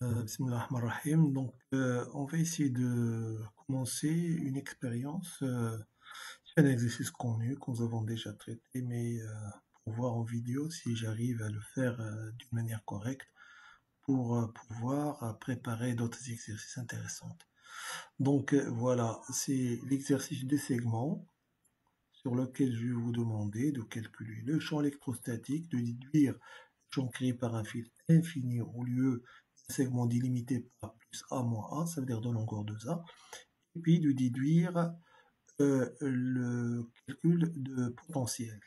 Bismillah ar-Rahman ar-Rahim. Donc, on va essayer de commencer une expérience. C'est un exercice connu que nous avons déjà traité, mais pour voir en vidéo si j'arrive à le faire d'une manière correcte pour pouvoir préparer d'autres exercices intéressants. Donc, voilà, c'est l'exercice des segments sur lequel je vais vous demander de calculer le champ électrostatique, de déduire le champ créé par un fil infini au lieu d'un segment délimité par plus A moins A, ça veut dire de longueur 2A, et puis de déduire le calcul de potentiel.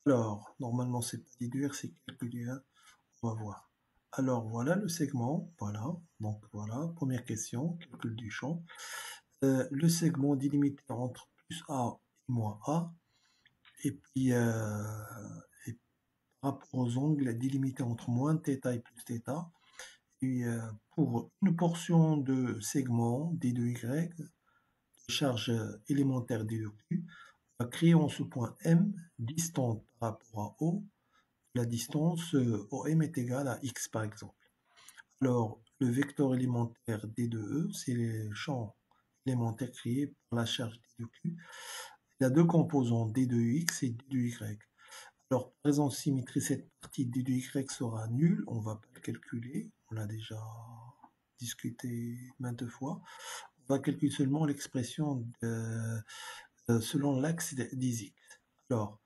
Alors, normalement, c'est pas déduire, c'est calculer, hein. On va voir. Alors, voilà le segment, voilà. Donc, voilà, première question, calcul du champ. Le segment délimité entre plus A et moins A, et puis et par rapport aux angles délimités entre moins θ et plus θ. Et pour une portion de segment D2Y, charge élémentaire D2Q, on va créer en ce point M, distante par rapport à O, la distance OM est égale à X par exemple. Alors, le vecteur élémentaire D2E, c'est le champ élémentaire créé par la charge D2Q. Il y a deux composants, D2X et D2Y. Alors, par exemple, symétrie, cette partie D2Y sera nulle, on ne va pas le calculer, on l'a déjà discuté maintes fois. On va calculer seulement l'expression selon l'axe des X. Alors,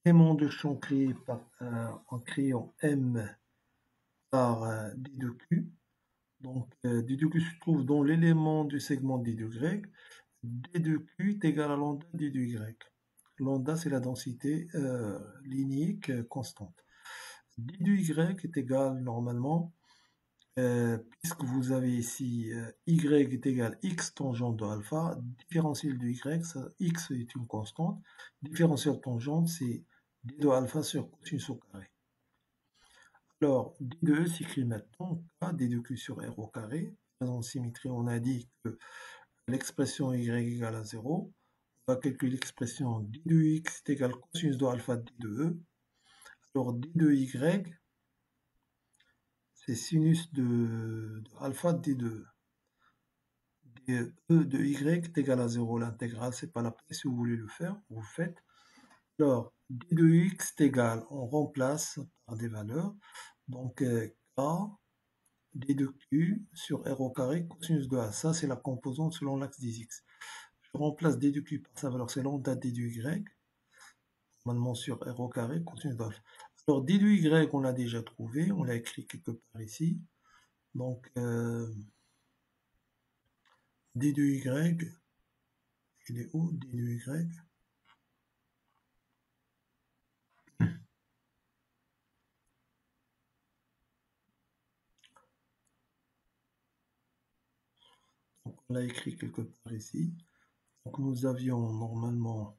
élément de champ créé en créant M par D2Q. Donc, D2Q se trouve dans l'élément du segment D2Y. D2Q est égal à lambda D2Y. Lambda, c'est la densité linéique constante. D2Y est égal normalement, puisque vous avez ici Y est égal à X tangente de alpha, différentiel de Y, X est une constante, différentiel tangente, c'est D de alpha sur cosinus au carré. Alors, D de E s'écrit maintenant K, D de Q sur R au carré. En symétrie, on a dit que l'expression Y égale à 0. On va calculer l'expression D de X est égal à cosinus de alpha D de E. Alors, D de Y, c'est sinus de alpha D de E. E de Y est égal à 0, l'intégrale, c'est pas la peine, si vous voulez le faire, vous le faites. Alors, D de X est égal, on remplace par des valeurs, donc K, D de Q sur R au carré, cosinus de A, ça c'est la composante selon l'axe des X. Je remplace D de Q par sa valeur, c'est lambda D de Y, normalement sur R au carré, cosinus de A. Alors, D de Y, on l'a déjà trouvé, on l'a écrit quelque part ici, donc D de Y, il est où, D de Y? Donc, on l'a écrit quelque part ici. Donc, nous avions normalement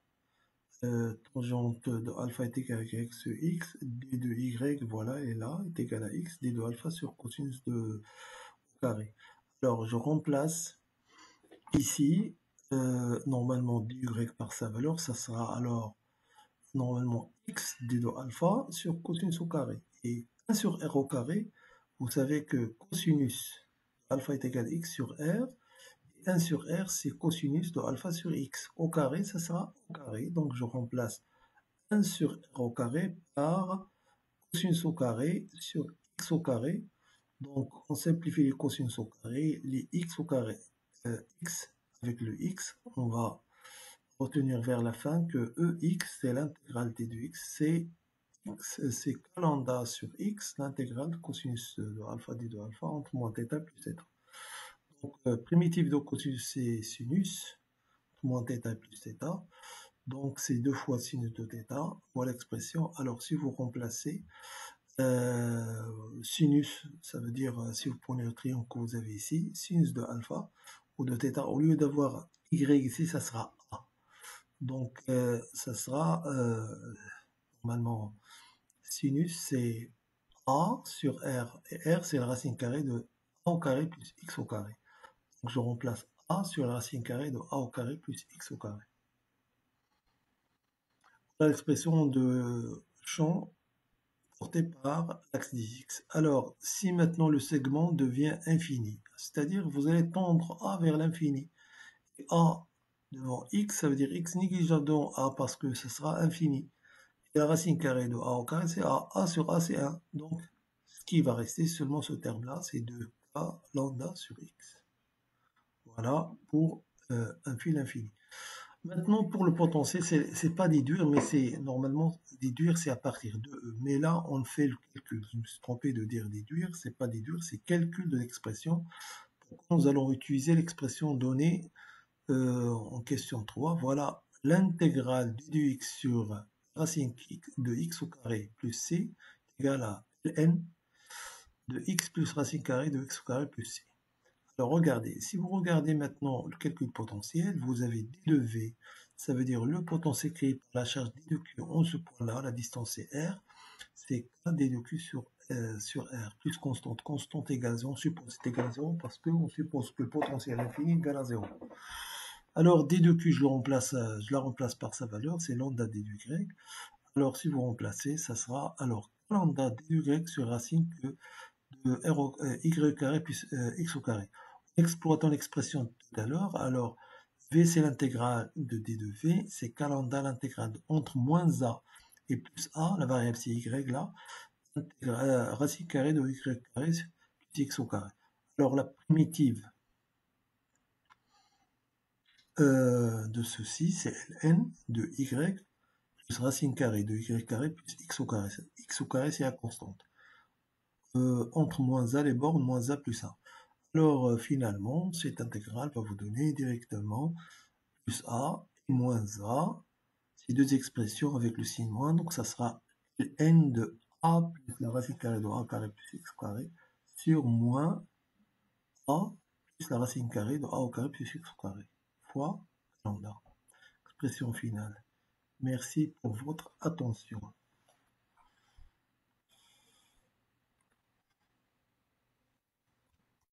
tangente de alpha est égal à y sur x, d de y, voilà, est là, est égal à x, d de alpha sur cosinus de carré. Alors, je remplace ici, normalement dy par sa valeur, ça sera alors normalement x d de alpha sur cosinus au carré. Et 1 sur r au carré, vous savez que cosinus alpha est égal à x sur r, 1 sur r, c'est cosinus de alpha sur x. Au carré, ça sera au carré. Donc, je remplace 1 sur r au carré par cosinus au carré sur x au carré. Donc, on simplifie les cosinus au carré, les x au carré, x avec le x, on va retenir vers la fin que ex, c'est l'intégralité de x, c'est k lambda sur x, l'intégrale de cosinus de alpha d de alpha entre moins θ plus θ. Donc, primitive de cosinus, c'est sinus, moins θ plus θ. Donc, c'est 2 fois sinus de θ. Voilà l'expression. Alors, si vous remplacez sinus, ça veut dire, si vous prenez le triangle que vous avez ici, sinus de alpha ou de θ, au lieu d'avoir y ici, ça sera a. Donc, ça sera, normalement, sinus, c'est a sur r. Et r, c'est la racine carrée de a au carré plus x au carré. Donc, je remplace a sur la racine carrée de a au carré plus x au carré. Voilà l'expression de champ porté par l'axe des x. Alors, si maintenant le segment devient infini, c'est-à-dire vous allez tendre A vers l'infini, A devant x, ça veut dire x négligeable devant A parce que ce sera infini. Et la racine carrée de A au carré, c'est A. A sur A, c'est 1. Donc, ce qui va rester seulement ce terme-là, c'est 2K lambda sur x. Voilà pour un fil infini. Maintenant, pour le potentiel, c'est pas déduire, mais c'est normalement déduire, c'est à partir de E. Mais là, on fait le calcul. Je me suis trompé de dire déduire, c'est pas déduire, c'est calcul de l'expression. Nous allons utiliser l'expression donnée en question 3. Voilà l'intégrale de x sur racine de x au carré plus c égale à ln de x plus racine carrée de x au carré plus c. Alors regardez, si vous regardez maintenant le calcul potentiel, vous avez d de v, ça veut dire le potentiel créé par la charge d de q en ce point-là, la distance c'est r, c'est k d de q sur r, plus constante. Constante égale 0, on suppose c'est égal à 0 parce qu'on suppose que le potentiel infini est égal à 0. Alors d de q, je la remplace par sa valeur, c'est lambda d de y. Alors si vous remplacez, ça sera alors lambda d de y sur racine de y carré plus x au carré. Exploitant l'expression de tout à l'heure, alors v c'est l'intégrale de d de v, c'est k lambda l'intégrale entre moins a et plus a, la variable c'est y là, racine carrée de y carré plus x au carré. Alors la primitive de ceci, c'est ln de y plus racine carrée de y carré plus x au carré. X au carré c'est la constante. Entre moins a les bornes, moins a plus 1. Alors finalement, cette intégrale va vous donner directement plus a et moins a, ces deux expressions avec le signe moins, donc ça sera n de a plus la racine carrée de a carré plus x carré sur moins a plus la racine carrée de a au carré plus x carré fois lambda. Expression finale. Merci pour votre attention.